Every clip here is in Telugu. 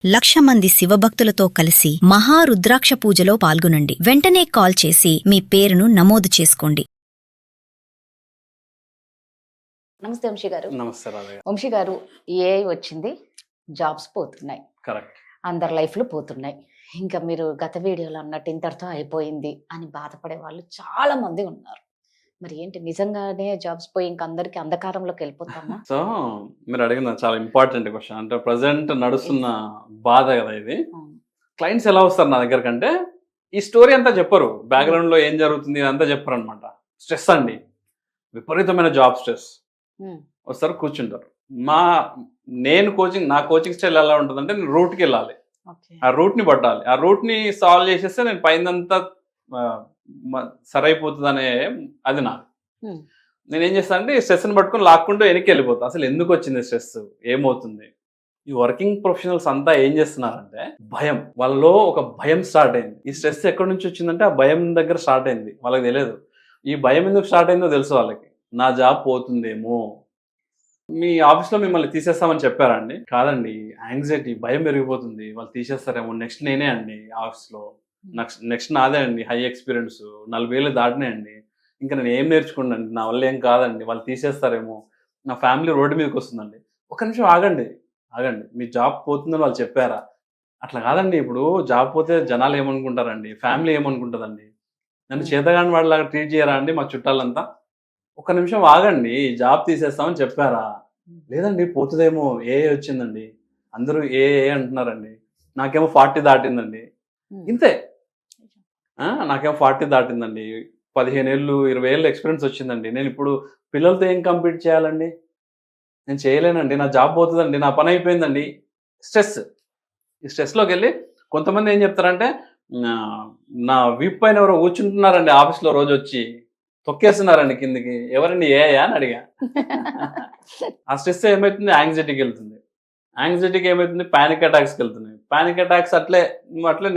1,00,000 మంది శివభక్తులతో కలిసి మహారుద్రాక్ష పూజలో పాల్గొనండి. వెంటనే కాల్ చేసి మీ పేరును నమోదు చేసుకోండి. నమస్తే వంశీ గారు. నమస్తే రాధా గారు. వంశీ గారు, ఏఐ వచ్చింది, జాబ్స్ పోతున్నాయి, కరెక్ట్. అందరి లైఫ్లు పోతున్నాయి. ఇంకా మీరు గత వీడియోలో అన్నట్టు ఇంతటితో అయిపోయింది అని బాధపడే వాళ్ళు చాలా మంది ఉన్నారు. మరి ఏంటి, నిజంగానే జాబ్స్ పోయి ఇంక అందరికి అంధకారంలోకి వెళ్ళిపోతామా? సో మీరు అడిగిన చాలా ఇంపార్టెంట్ క్వశ్చన్. అంటే ప్రజెంట్ నడుస్తున్న బాధ కదా ఇది. క్లయింట్స్ ఎలా వస్తారు నా దగ్గర కంటే ఈ స్టోరీ అంతా చెప్పరు, బ్యాక్గ్రౌండ్ లో ఏం జరుగుతుంది అంతా చెప్పరు అనమాట. స్ట్రెస్ అండి, విపరీతమైన జాబ్ స్ట్రెస్. వస్తారు, కూర్చుంటారు. నా కోచింగ్ స్టైల్ ఎలా ఉంటుందంటే, నేను రూట్కి వెళ్ళాలి, ఆ రూట్ని పట్టాలి, ఆ రూట్ని సాల్వ్ చేసేస్తే నేను పైనంతా సరైపోతుంది అనే అది నాది. నేనేం చేస్తానంటే ఈ స్ట్రెస్ని పట్టుకుని లాక్కుంటూ వెనక్కి వెళ్ళిపోతా. అసలు ఎందుకు వచ్చింది స్ట్రెస్, ఏమవుతుంది? ఈ వర్కింగ్ ప్రొఫెషనల్స్ అంతా ఏం చేస్తున్నారంటే, భయం, వాళ్ళలో ఒక భయం స్టార్ట్ అయింది. ఈ స్ట్రెస్ ఎక్కడి నుంచి వచ్చిందంటే ఆ భయం దగ్గర స్టార్ట్ అయింది. వాళ్ళకి తెలియదు ఈ భయం ఎందుకు స్టార్ట్ అయిందో. తెలుసు వాళ్ళకి, నా జాబ్ పోతుందేమో. మీ ఆఫీస్లో మిమ్మల్ని తీసేస్తామని చెప్పారండి? కాదండి, యాంగ్జైటీ, భయం పెరిగిపోతుంది, వాళ్ళు తీసేస్తారేమో, నెక్స్ట్ నేనే అండి ఆఫీస్లో, నెక్స్ట్ నాదే అండి, హై ఎక్స్పీరియన్స్, 40 ఏళ్ళు దాటినాయండి, ఇంకా నేను ఏం నేర్చుకున్నాండి, నా వల్ల ఏం కాదండి, వాళ్ళు తీసేస్తారేమో, నా ఫ్యామిలీ రోడ్డు మీదకి వస్తుందండి. ఒక నిమిషం ఆగండి, మీ జాబ్ పోతుందని వాళ్ళు చెప్పారా? అట్లా కాదండి. ఇప్పుడు జాబ్ పోతే జనాలు ఏమనుకుంటారండి, ఫ్యామిలీ ఏమనుకుంటుందండి, నన్ను చేతగాని వాళ్ళలాగా ట్రీట్ చేయరా అండి మా చుట్టాలంతా? ఒక నిమిషం ఆగండి, జాబ్ తీసేస్తామని చెప్పారా? లేదండి, పోతుందేమో, ఏ వచ్చిందండి, అందరూ ఏ అంటున్నారండి, నాకేమో 40 దాటిందండి, ఇంతే. నాకేమో 40 దాటిందండి, 15 ఏళ్ళు 20 ఏళ్ళు ఎక్స్పీరియన్స్ వచ్చిందండి, నేను ఇప్పుడు పిల్లలతో ఏం కంపీట్ చేయాలండి, నేను చేయలేనండి, నా జాబ్ పోతుందండి, నా పని అయిపోయిందండి. ఈ స్ట్రెస్లోకి వెళ్ళి కొంతమంది ఏం చెప్తారంటే, నా వీప్ పైన ఎవరో కూర్చుంటున్నారండి ఆఫీస్లో, రోజు వచ్చి తొక్కేస్తున్నారండి కిందికి, ఎవరండి ఏయా అని అడిగా. ఆ స్ట్రెస్ ఏమవుతుంది, యాంగ్జైటీకి వెళ్తుంది, యాంగ్జైటీకి ఏమవుతుంది, పానిక్ అటాక్స్కి వెళ్తున్నాయి, పానిక్ అటాక్స్ అట్లే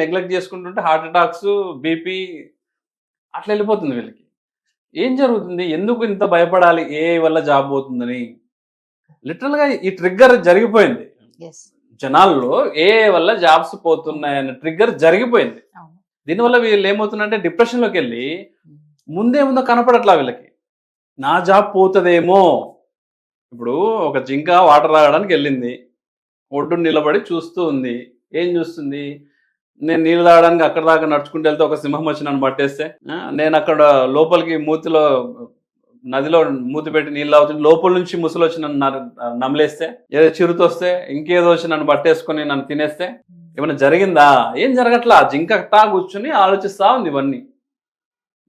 నెగ్లెక్ట్ చేసుకుంటుంటే హార్ట్ అటాక్స్, బీపీ అట్లా వెళ్ళిపోతుంది వీళ్ళకి. ఏం జరుగుతుంది, ఎందుకు ఇంత భయపడాలి ఏ వల్ల జాబ్ పోతుందని? లిటరల్గా ఈ ట్రిగ్గర్ జరిగిపోయింది జనాల్లో, ఏ వల్ల జాబ్స్ పోతున్నాయన్న ట్రిగ్గర్ జరిగిపోయింది. దీనివల్ల వీళ్ళు ఏమవుతుందంటే డిప్రెషన్లోకి వెళ్ళి ముందేముందో కనపడట్లా వీళ్ళకి, నా జాబ్ పోతుందేమో. ఇప్పుడు ఒక జింక వాటర్ తాగడానికి వెళ్ళింది, ఒడ్డు నిలబడి చూస్తూ ఉంది. ఏం చూస్తుంది? నేను నీళ్ళు తాగడానికి అక్కడ దాకా నడుచుకుంటూ వెళ్తే ఒక సింహం వచ్చి నన్ను పట్టేస్తే, నేను అక్కడ లోపలికి నదిలో మూతి పెట్టి నీళ్ళు తాగుతుంది, లోపల నుంచి ముసలు వచ్చి నన్ను నమిలేస్తే, ఏదో చిరుతొస్తే, ఇంకేదో వచ్చి నన్ను పట్టేసుకొని నన్ను తినేస్తే ఏమైనా జరిగిందా? ఏం జరగట్లా. జింక కూర్చుని ఆలోచిస్తా ఉంది ఇవన్నీ.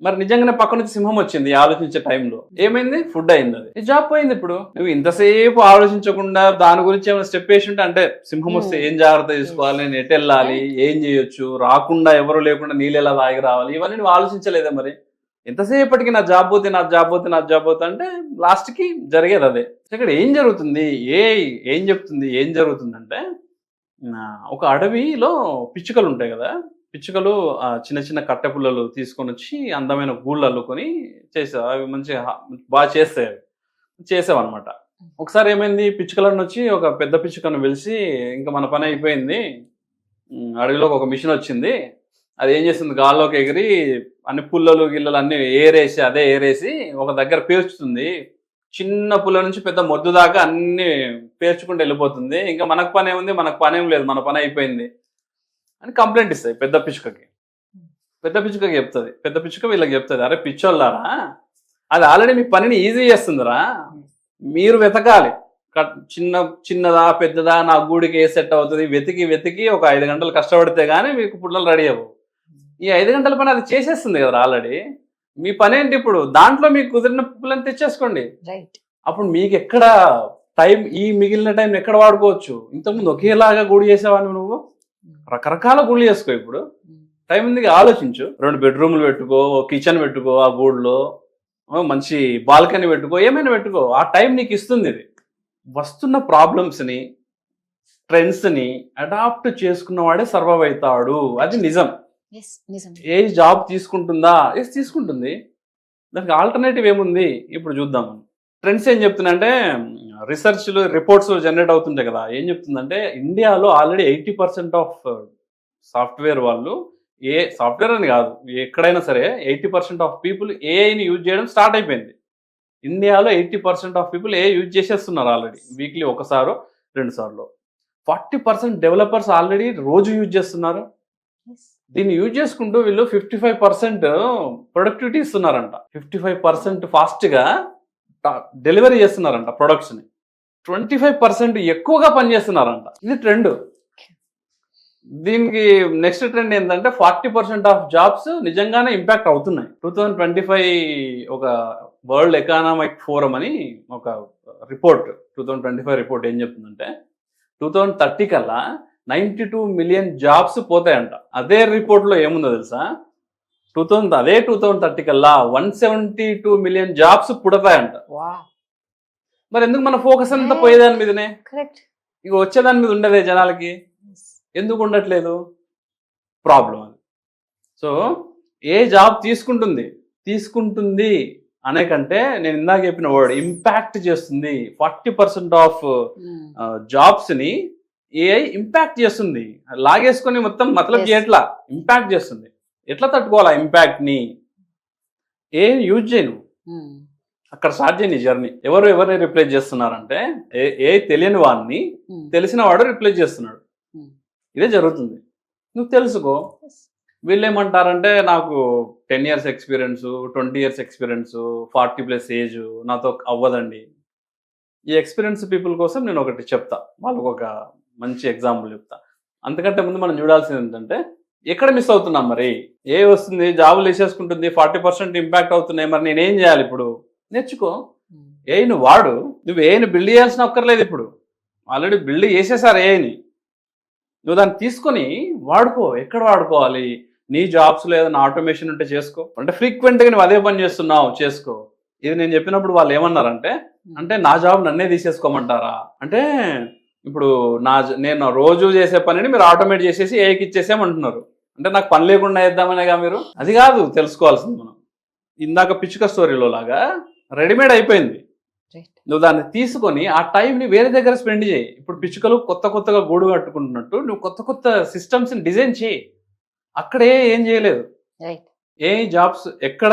మరి నిజంగానే పక్క నుంచి సింహం వచ్చింది ఆలోచించే టైంలో. ఏమైంది? ఫుడ్ అయింది, అది జాబ్ పోయింది. ఇప్పుడు నువ్వు ఇంతసేపు ఆలోచించకుండా దాని గురించి ఏమైనా స్టెప్ వేసి ఉంటే, అంటే సింహం వస్తే ఏం జాగ్రత్త తీసుకోవాలి, నేను ఎటు వెళ్ళాలి, ఏం చేయొచ్చు, రాకుండా ఎవరు లేకుండా నీళ్ళు ఎలా తాగి రావాలి, ఇవన్నీ నువ్వు ఆలోచించలేదా? మరి ఎంతసేపటికి నా జాబ్ పోతే అంటే లాస్ట్కి జరిగేది అదే. ఇక్కడ ఏం జరుగుతుంది, ఏం చెప్తుంది, ఏం జరుగుతుందంటే, ఒక అడవిలో పిచ్చుకలు ఉంటాయి కదా, పిచ్చుకలు చిన్న చిన్న కట్టె పుల్లలు తీసుకొని వచ్చి అందమైన గూళ్ళు అల్లుకొని చేసేవి. అవి మంచిగా బాగా చేసేవన్నమాట. ఒకసారి ఏమైంది, పిచ్చుకలను వచ్చి ఒక పెద్ద పిచ్చుకను పిలిచి, ఇంకా మన పని అయిపోయింది, అడవిలోకి ఒక మిషన్ వచ్చింది, అది ఏం చేస్తుంది, గాల్లోకి ఎగిరి అన్ని పుల్లలు గిల్లలు అన్ని ఏరేసి ఒక దగ్గర పేర్చుతుంది. చిన్న పుల్ల నుంచి పెద్ద మొద్దు దాకా అన్ని పేర్చుకుంటూ వెళ్ళిపోతుంది. ఇంకా మనకు పని ఏముంది, మనకు పని ఏం లేదు, మన పని అయిపోయింది అని కంప్లైంట్ ఇస్తాయి పెద్ద పిచ్చుకకి చెప్తుంది. పెద్ద పిచ్చుక వీళ్ళకి చెప్తుంది, అరే పిచ్చోళ్ళారా, అది ఆల్రెడీ మీ పనిని ఈజీ చేస్తుందిరా, మీరు వెతకాలి, చిన్నదా పెద్దదా, నా గూడికి ఏ సెట్ అవుతుంది, వెతికి ఒక 5 గంటలు కష్టపడితే కానీ మీకు పుల్లలు రెడీ అవ్వవు. ఈ 5 గంటల పని అది చేసేస్తుంది కదా ఆల్రెడీ. మీ పని ఏంటి ఇప్పుడు, దాంట్లో మీకు కుదిరిన పుల్లని తెచ్చేసుకోండి. అప్పుడు మీకు ఎక్కడ టైం, ఈ మిగిలిన టైం ఎక్కడ వాడుకోవచ్చు? ఇంతకుముందు ఒకేలాగా గూడు చేసేవాడిని, నువ్వు రకరకాల గుళ్ళు చేసుకో. ఇప్పుడు టైం ఉంది, ఆలోచించు. 2 బెడ్రూమ్లు పెట్టుకో, కిచెన్ పెట్టుకో, ఆ గూడులో మంచి బాల్కనీ పెట్టుకో, ఏమైనా పెట్టుకో. ఆ టైం నీకు ఇస్తుంది. ఇది వస్తున్న ప్రాబ్లమ్స్ని, ట్రెండ్స్ని అడాప్ట్ చేసుకున్నవాడే సర్వైవ్ అవుతాడు. అది నిజం. ఏ జాబ్ తీసుకుంటుందా? తీసుకుంటుంది. దానికి ఆల్టర్నేటివ్ ఏముంది ఇప్పుడు చూద్దాం. ట్రెండ్స్ ఏం చెప్తున్నాయంటే, రీసెర్చ్లు రిపోర్ట్స్ జనరేట్ అవుతుంటాయి కదా, ఏం చెప్తుందంటే ఇండియాలో ఆల్రెడీ 80% ఆఫ్ సాఫ్ట్వేర్ వాళ్ళు, ఏ సాఫ్ట్వేర్ అని కాదు ఎక్కడైనా సరే 80% ఆఫ్ పీపుల్ ఏఐని యూజ్ చేయడం స్టార్ట్ అయిపోయింది. ఇండియాలో 80% ఆఫ్ పీపుల్ ఏ యూజ్ చేసేస్తున్నారు ఆల్రెడీ, వీక్లీ ఒకసారో 2 సార్లు. 40% డెవలపర్స్ ఆల్రెడీ రోజు యూజ్ చేస్తున్నారు. దీన్ని యూజ్ చేసుకుంటూ వీళ్ళు 55% ప్రొడక్టివిటీ ఇస్తున్నారంట. 55% ఫాస్ట్గా డెలివరీ చేస్తున్నారంట ప్రొడక్ట్స్ని. 25% ఎక్కువగా పనిచేస్తున్నారంట. ఇది ట్రెండ్. దీనికి నెక్స్ట్ ట్రెండ్ ఏంటంటే 40% ఆఫ్ జాబ్స్ నిజంగానే ఇంపాక్ట్ అవుతున్నాయి. 2025 ఒక వరల్డ్ ఎకనామిక్ ఫోరం అని ఒక రిపోర్ట్, 2025 రిపోర్ట్ ఏం చెప్తుందంటే 2030 కల్లా 92 మిలియన్ జాబ్స్ పోతాయంట. అదే రిపోర్ట్లో ఏముందో తెలుసా, 2030 కల్లా 172 మిలియన్ జాబ్స్ పుడతాయంట. మరి ఎందుకు మన ఫోకస్ అంతా పోయేదాని మీదనే, ఇక వచ్చేదాని మీద ఉండదే జనాలకి, ఎందుకు ఉండట్లేదు? ప్రాబ్లం అది. సో ఏ జాబ్ తీసుకుంటుంది అనే కంటే నేను ఇందాక చెప్పిన వర్డ్ ఇంపాక్ట్ చేస్తుంది. 40% ఆఫ్ జాబ్స్ని ఏఐ ఇంపాక్ట్ చేస్తుంది. లాగేసుకొని మొత్తం మతలబ్ చేయట్లా, ఇంపాక్ట్ చేస్తుంది. ఎట్లా తట్టుకోవాలా ఇంపాక్ట్ని? ఏ యూజ్ చేయను, అక్కడ స్టార్ట్ చేయని జర్నీ. ఎవరిని రిప్లేస్ చేస్తున్నారంటే ఏ తెలియని వాడిని తెలిసిన వాడు రిప్లేస్ చేస్తున్నాడు. ఇదే జరుగుతుంది. నువ్వు తెలుసుకో. వీళ్ళు ఏమంటారంటే నాకు 10 years experience, 20 years experience, 40+ age నాతో అవ్వదండి. ఈ ఎక్స్పీరియన్స్ పీపుల్ కోసం నేను ఒకటి చెప్తా, వాళ్ళకు ఒక మంచి ఎగ్జాంపుల్ చెప్తా. అంతకంటే ముందు మనం చూడాల్సింది ఏంటంటే ఎక్కడ మిస్ అవుతున్నాం? మరి ఏ వస్తుంది, జాబులు వేసేసుకుంటుంది, 40% ఇంపాక్ట్ అవుతున్నాయి, మరి నేనేం చేయాలి? ఇప్పుడు నేర్చుకో. ఏఐని వాడు. నువ్వు ఏఐని బిల్డ్ చేయాల్సిన అక్కర్లేదు. ఇప్పుడు ఆల్రెడీ బిల్డ్ చేసేసారు ఏఐని. నువ్వు దాన్ని తీసుకొని వాడుకో. ఎక్కడ వాడుకోవాలి? నీ జాబ్స్లో ఏదైనా ఆటోమేషన్ ఉంటే చేసుకో. అంటే ఫ్రీక్వెంట్గా నువ్వు అదే పని చేస్తున్నావు, చేసుకో. ఇది నేను చెప్పినప్పుడు వాళ్ళు ఏమన్నారంటే, అంటే నా జాబ్ నన్నే తీసేసుకోమంటారా అంటే, ఇప్పుడు నేను రోజు చేసే పనిని మీరు ఆటోమేట్ చేసేసి ఏఐకి ఇచ్చేసేమంటున్నారు. అంటే నాకు పని లేకుండా వేద్దామనేగా మీరు? అది కాదు తెలుసుకోవాల్సింది మనం. ఇందాక పిచ్చుక స్టోరీలో లాగా రెడీమేడ్ అయిపోయింది. నువ్వు దాన్ని తీసుకొని ఆ టైంని వేరే దగ్గర స్పెండ్ చేయి. ఇప్పుడు పిచ్చుకలు కొత్తగా గూడు కట్టుకుంటున్నట్టు నువ్వు కొత్త సిస్టమ్స్ని డిజైన్ చేయి. అక్కడే ఏం చేయలేదు. ఏ జాబ్స్ ఎక్కడ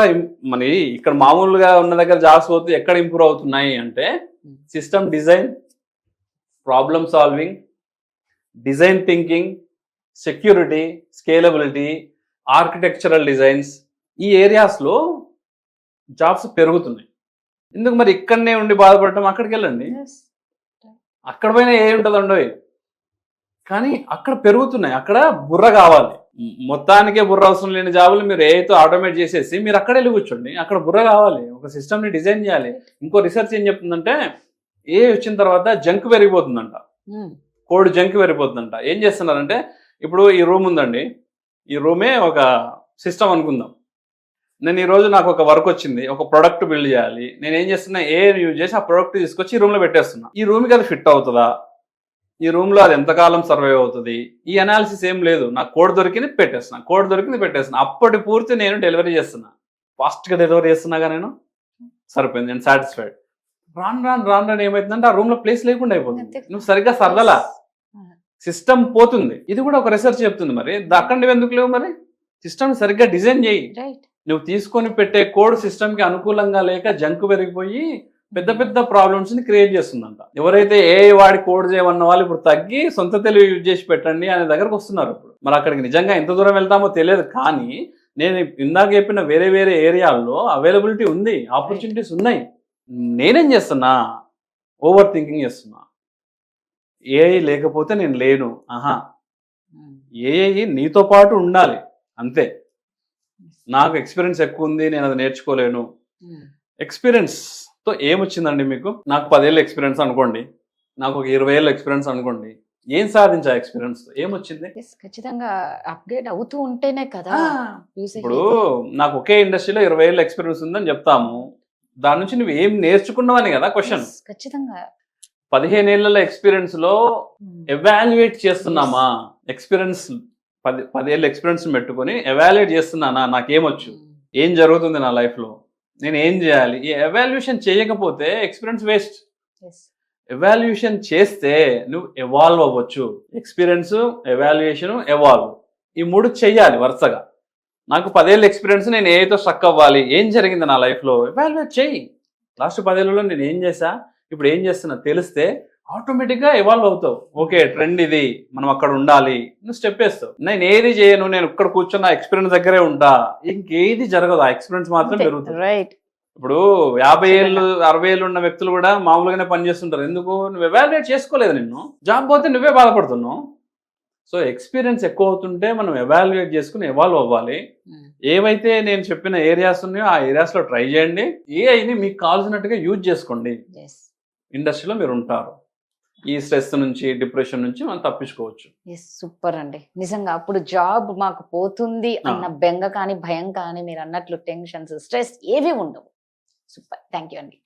మన ఇక్కడ మామూలుగా ఉన్న దగ్గర జాబ్స్ పోతే ఎక్కడ ఇంప్రూవ్ అవుతున్నాయి అంటే system design, problem solving, design thinking, security, scalability, architectural designs, ఈ ఏరియాస్లో జాబ్స్ పెరుగుతున్నాయి. ఎందుకు మరి ఇక్కడనే ఉండి బాధపడటం? అక్కడికి వెళ్ళండి. అక్కడ పైన ఏ ఉంటుందండో, కానీ అక్కడ పెరుగుతున్నాయి. అక్కడ బుర్ర కావాలి. మొత్తానికే బుర్ర అవసరం లేని జాబులు మీరు ఏఐతో ఆటోమేట్ చేసేసి మీరు అక్కడ వెళ్ళి కూర్చోండి. అక్కడ బుర్ర కావాలి, ఒక సిస్టమ్ని డిజైన్ చేయాలి. ఇంకో రీసెర్చ్ ఏం చెప్తుందంటే ఏ వచ్చిన తర్వాత జంక్ పెరిగిపోతుందంట, కోడ్ జంక్ పెరిగిపోతుందంట. ఏం చేస్తున్నారంటే ఇప్పుడు ఈ రూమ్ ఉందండి, ఈ రూమే ఒక సిస్టమ్ అనుకుందాం. నేను ఈరోజు నాకు ఒక వర్క్ వచ్చింది, ఒక ప్రోడక్ట్ బిల్డ్ చేయాలి. నేను ఏం చేస్తున్నా, ఏఐని యూజ్ చేసి ఆ ప్రోడక్ట్ తీసుకొచ్చి ఈ రూమ్లో పెట్టేస్తున్నా. ఈ రూమ్కి అది ఫిట్ అవుతుందా? ఈ రూమ్లో అది ఎంతకాలం సర్వైవ్ అవుతుంది? ఈ అనాలిసిస్ ఏం లేదు. నాకు కోడ్ దొరికింది పెట్టేస్తున్నా. అప్పటి పూర్తి నేను డెలివరీ చేస్తున్నా, ఫాస్ట్గా డెలివరీ చేస్తున్నాగా నేను, సరిపోయింది, నేను సాటిస్ఫైడ్. రాను ఏమవుతుందంటే ఆ రూమ్లో ప్లేస్ లేకుండా అయిపోతుంది. నువ్వు సరిగ్గా సర్దలా, సిస్టమ్ పోతుంది. ఇది కూడా ఒక రీసెర్చ్ చెప్తుంది. మరి అక్కడ నువ్వు ఎందుకు లేవు? మరి సిస్టమ్ సరిగ్గా డిజైన్ చేయి. నువ్వు తీసుకొని పెట్టే కోడ్ సిస్టమ్కి అనుకూలంగా లేక జంక్ పెరిగిపోయి పెద్ద ప్రాబ్లమ్స్ని క్రియేట్ చేస్తుందంట. ఎవరైతే ఏ వాడి కోడ్ చేయమన్న వాళ్ళు ఇప్పుడు తగ్గి సొంత తెలివి యూజ్ చేసి పెట్టండి అనే దగ్గరకు వస్తున్నారు. ఇప్పుడు మరి అక్కడికి నిజంగా ఎంత దూరం వెళ్తామో తెలియదు, కానీ నేను ఇందాక చెప్పిన వేరే ఏరియాల్లో అవైలబిలిటీ ఉంది, ఆపర్చునిటీస్ ఉన్నాయి. నేనేం చేస్తున్నా? ఓవర్ థింకింగ్ చేస్తున్నా. ఏఐ లేకపోతే నేను లేను. ఏఐ నీతో పాటు ఉండాలి అంతే. నాకు ఎక్స్పీరియన్స్ ఎక్కువ ఉంది, నేను అది నేర్చుకోలేను. ఎక్స్పీరియన్స్తో ఏమొచ్చిందండి మీకు? నాకు 10 ఏళ్ళ ఎక్స్పీరియన్స్ అనుకోండి, నాకు ఒక 20 ఏళ్ళ ఎక్స్పీరియన్స్ అనుకోండి. ఏం సాధించా ఎక్స్పీరియన్స్? ఏమొచ్చింది? ఖచ్చితంగా అప్డేట్ అవుతూ ఉంటేనే కదా. ఇప్పుడు నాకు ఒకే ఇండస్ట్రీలో 20 ఏళ్ళ ఎక్స్పీరియన్స్ ఉందని చెప్తాము, దాని నుంచి నువ్వు ఏం నేర్చుకున్నావని కదా క్వశ్చన్. ఖచ్చితంగా 15 ఏళ్ళ ఎక్స్పీరియన్స్ లో ఎవాల్యుయేట్ చేస్తున్నామా? ఎక్స్పీరియన్స్ 10 ఏళ్ళ ఎక్స్పీరియన్స్ పెట్టుకొని ఎవాల్యుయేట్ చేస్తున్నానా? నాకేమొచ్చు, ఏం జరుగుతుంది నా లైఫ్లో, నేను ఏం చేయాలి? ఈ ఎవాల్యుయేషన్ చేయకపోతే ఎక్స్పీరియన్స్ వేస్ట్. ఎవాల్యుయేషన్ చేస్తే నువ్వు ఎవాల్వ్ అవ్వచ్చు. ఎక్స్పీరియన్స్, ఎవాల్యుయేషన్, ఎవాల్వ్ ఈ 3 చెయ్యాలి వరుసగా. నాకు 10 ఏళ్ళ ఎక్స్పీరియన్స్, నేను ఏతో స్ట్రక్ అవ్వాలి, ఏం జరిగింది నా లైఫ్లో ఎవాల్యుయేట్ చెయ్యి. లాస్ట్ 10 ఏళ్ళలో నేను ఏం చేశా, ఇప్పుడు ఏం చేస్తున్నా తెలిస్తే ఆటోమేటిక్గా ఎవాల్వ్ అవుతావు. ఓకే ట్రెండ్ ఇది, మనం అక్కడ ఉండాలి, నువ్వు స్టెప్ వేస్తావు. నేను ఏది చేయను, నేను ఇక్కడ కూర్చున్న ఎక్స్పీరియన్స్ దగ్గరే ఉంటా, ఇంకేది జరగదు, ఆ ఎక్స్పీరియన్స్ మాత్రం పెరుగుతుంది. రైట్. ఇప్పుడు 50 ఏళ్ళు 60 ఏళ్ళు ఉన్న వ్యక్తులు కూడా మామూలుగానే పనిచేస్తుంటారు. ఎందుకు? నువ్వు ఎవాల్యుయేట్ చేసుకోలేదు, నిన్ను జాబ్ పోతే నువ్వే బాధపడుతున్నావు. సో ఎక్స్పీరియన్స్ ఎక్కువ అవుతుంటే మనం ఎవాల్యుయేట్ చేసుకుని ఎవాల్వ్ అవ్వాలి. ఏవైతే నేను చెప్పిన ఏరియాస్ ఉన్నాయో ఆ ఏరియాస్ లో ట్రై చేయండి. ఏఐని మీకు కావాల్సినట్టుగా యూజ్ చేసుకోండి. ఇండస్ట్రీలో మీరు ఉంటారు. ఈ స్ట్రెస్ నుంచి, డిప్రెషన్ నుంచి మనం తప్పించుకోవచ్చు. సూపర్ అండి. నిజంగా అప్పుడు జాబ్ మాకు పోతుంది అన్న బెంగ కానీ, భయం కానీ, మీరు అన్నట్లు టెన్షన్స్, స్ట్రెస్ ఏవి ఉండవు. సూపర్. థ్యాంక్ యూ అండి.